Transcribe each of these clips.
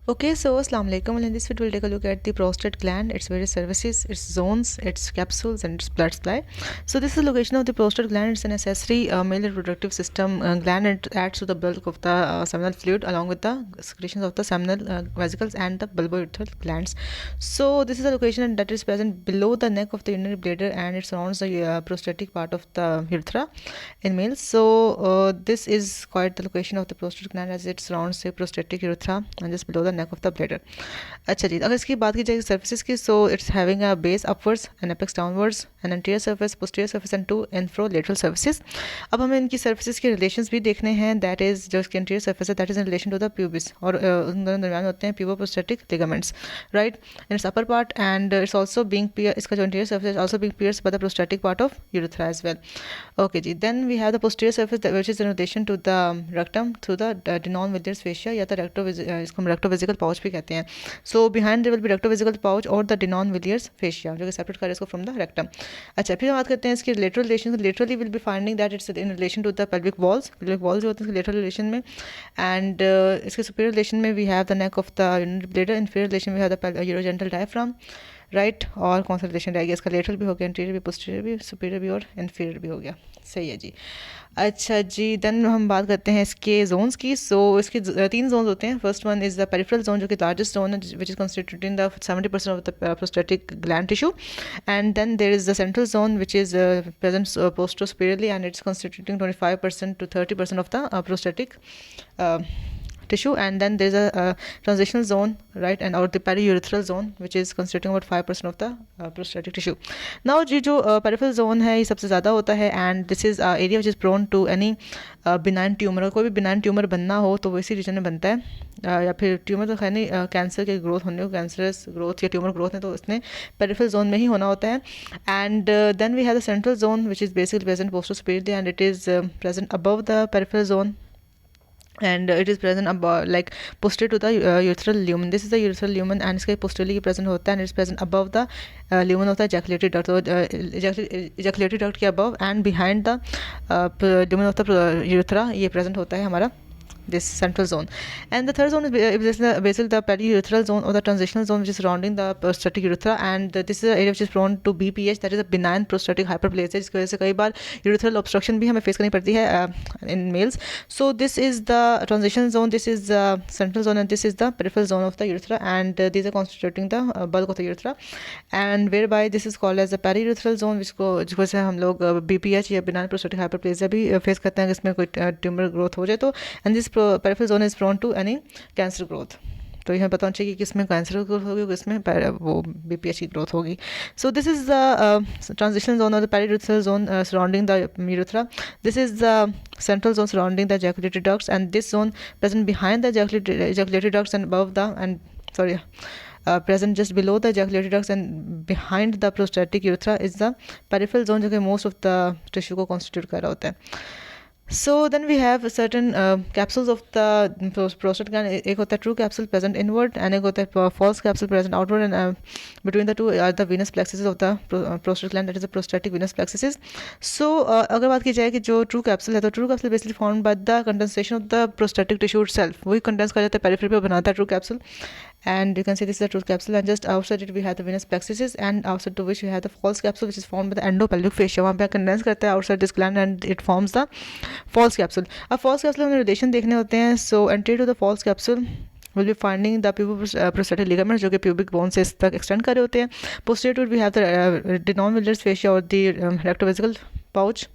Okay, so Assalamu alaikum. Well, in this video, we'll take a look at the prostate gland, its various services, its zones, its capsules, and its blood supply. So, this is the location of the prostate gland. It's an accessory male reproductive system gland. It adds to the bulk of the seminal fluid along with the secretions of the seminal vesicles and the bulbourethral glands. So, this is a location that is present below the neck of the urinary bladder, and it surrounds the prostatic part of the urethra in males. So, this is quite the location of the prostate gland as it surrounds the prostatic urethra and just below the neck of the bladder. अच्छा जी, अगर इसकी बात की जाए surfaces की, so it's having a base upwards and apex downwards and anterior surface, posterior surface and two inferolateral surfaces. अब हमें इनकी सर्फेसिस के रिलेशंस भी देखने हैं. दैट इज जो इसकी एंटीरियर सर्फेस है that is in relation to the pubis, और उन दोनों दरमियान होते हैं puboprostatic ligaments, right, in its upper part, and it's also being इसका जो anterior surface is also being pierced by the prostatic part of urethra as well. Okay जी, then we have the posterior surface which is in relation to the rectum through the Denonvilliers fascia या the इसको हम rectovesical pouch भी कहते हैं. So behind there will be rectovesical pouch और the Denonvilliers fascia जो कि separate करे इसको फ्रॉम द रेक्टम. अच्छा, फिर हम बात करते हैं इसकी lateral relation. Laterally will be finding that it's in relation to the pelvic walls जो होते हैं लेटरल रिलेशन में, एंड इसके सुपीरियर रिलेशन में we have the neck of the urinary bladder. Inferior relation में we have the urogenital diaphragm, right. और कौन सा रिलेशन रहेगा इसका? लेटरल भी हो गया, इंटीरियर भी, पोस्टीरियर भी, सुपीरियर भी और इन्फीरियर भी हो गया. सही है जी. अच्छा जी, देन हम बात करते हैं इसके जोन्स की. सो इसके 3 जोन्स होते हैं. First one is the peripheral zone जो कि लार्जेस्ट जोन है which is constituting the 70% of the prostatic gland tissue, and then there is the central zone which is present posterosuperiorly and it's constituting 25% to 30% of the prostatic tissue, and then there's a transitional zone, right, and or the periurethral zone which is constituting about 5% of the prostatic tissue. Now जी जो peripheral zone है ये सबसे ज़्यादा होता है, and this is area which is prone to any benign tumor. अगर कोई भी benign tumor बनना हो तो वो इसी रीजन में बनता है, या फिर ट्यूमर तो खैर नहीं, कैंसर के ग्रोथ होने को, कैंसरस ग्रोथ या ट्यूमर ग्रोथ है तो इसने पेरिफेरल जोन में ही होना होता है. And then we have the central zone which is basically present posterosuperiorly and it is present above the peripheral zone, and it is present above, like posterior to the urethral lumen. This is the urethral lumen and इसके posteriorly present होता है, and it's present above the lumen of the ejaculatory duct. So ejaculatory duct के above and behind the lumen of the urethra ये present होता है हमारा this central zone. And the third zone is basically the periurethral zone or the transitional zone which is surrounding the prostatic urethra, and this is the area which is prone to BPH, that is a benign prostatic hyperplasia, जिसकी वजह से कई बार urethral obstruction भी हमें face करनी पड़ती है in males. So this is the transitional zone, this is the central zone, and this is the peripheral zone of the urethra, and these are constituting the bulk of the urethra, and whereby this is called as the periurethral zone जिसको से हम लोग BPH या benign prostatic hyperplasia भी face करते हैं जिसमें कोई ट्यूमर ग्रोथ हो जाए तो, and this peripheral zone is prone to any cancer growth. तो ये हमें पता होना चाहिए कि किसमें कैंसर ग्रोथ होगी, किसमें वो BPH की ग्रोथ होगी. So this is the transitional zone और the periurethral zone surrounding the urethra. This is the central zone surrounding the ejaculatory ducts, and this zone present behind the ejaculatory ducts and above the present just below the ejaculatory ducts and behind the prostatic urethra is the peripheral zone जो कि most of the tissue को constitute कर रहा होता है. So then we have certain capsules of the prostate gland. एक होता है true capsule present inward, and एक होता है false capsule present outward, and between the two are the venous plexuses of the prostate gland, that is the prostatic venous plexuses. So अगर बात की जाए कि जो true capsule है तो true capsule basically formed by the condensation of the prostatic tissue itself. वही condense कर जाता है periphery पे बनाता है true capsule, and you can say this is the true capsule, and just outside it we have the venous plexuses, and outside to which we have the false capsule which is formed by the endopelvic fascia. वहाँ पे condense करता है outside this gland and it forms the false capsule. अब false capsule हमें relation देखने होते हैं. So anterior to the false capsule will be finding the puboprostatic ligaments जो कि pubic bone से इस तक extend कर रहे होते हैं. Posterior to it we have the denon villers fascia और the rectovesical pouch,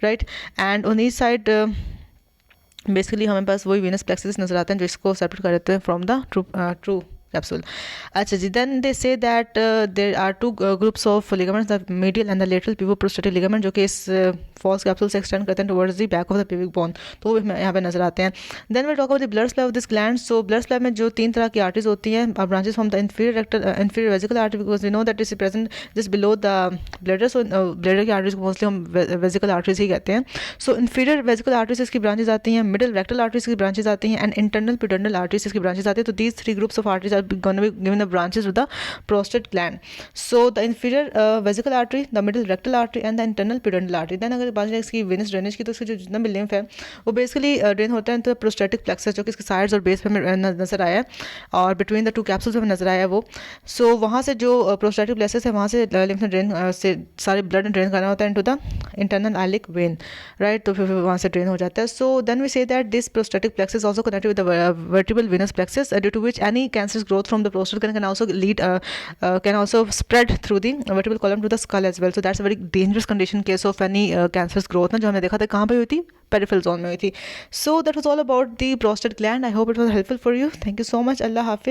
right, and on each side basically हमें पास वही venous plexus नजर आते हैं जो इसको सेपरेट कर देते हैं फ्रॉम द ट्रू capsule. अच्छा जी, then they say that there are two groups of ligaments, the medial and the lateral puboprostatic ligament, जो कि इस false capsule से extend करते हैं towards the back of the pubic bone, तो वो यहाँ पे नजर आते हैं. Then we'll talk about the blood supply of this gland. So blood supply में जो 3 तरह की arteries होती हैं, branches from the inferior vesical artery, because we know that it is present just below the bladder. So bladder की arteries को mostly हम vesical arteries ही कहते हैं. So inferior vesical arteries इसकी branches आती हैं, middle rectal arteries की branches आती हैं, and internal pudendal arteries इसकी branches आती हैं. तो these 3 groups of arteries are going to be giving the branches to the prostate gland. So the inferior vesical artery, the middle rectal artery and the internal pudendal artery. then अगर बात इसकी venous drainage की, तो इसके जो जितना भी lymph है वो बेसिकली ड्रेन होता है तो प्रोस्टेटिक प्लेक्सस, जो कि इसके साइड्स और बेस पे हमें नजर आया है और बिटवीन द टू कैप्सूल्स हमें नजर आया है वो. सो वहाँ से जो प्रोस्टेटिक प्लेक्सस है वहाँ से लिम्फ ड्रेन से सारे ब्लड ड्रेन करना होता है into the internal iliac vein, right. तो फिर वहाँ से ड्रेन हो जाता है. So then we say that this prostatic plexus also connected with the vertebral venous plexus, due to which any cancerous growth from the prostate can also lead can also spread through the vertebral column to the skull as well. So that's a very dangerous condition case of any cancerous growth ना, जो हमने देखा था कहाँ पे हुई थी, peripheral zone में हुई थी. So that was all about the prostate gland. I hope it was helpful for you. Thank you so much. Allah Hafiz.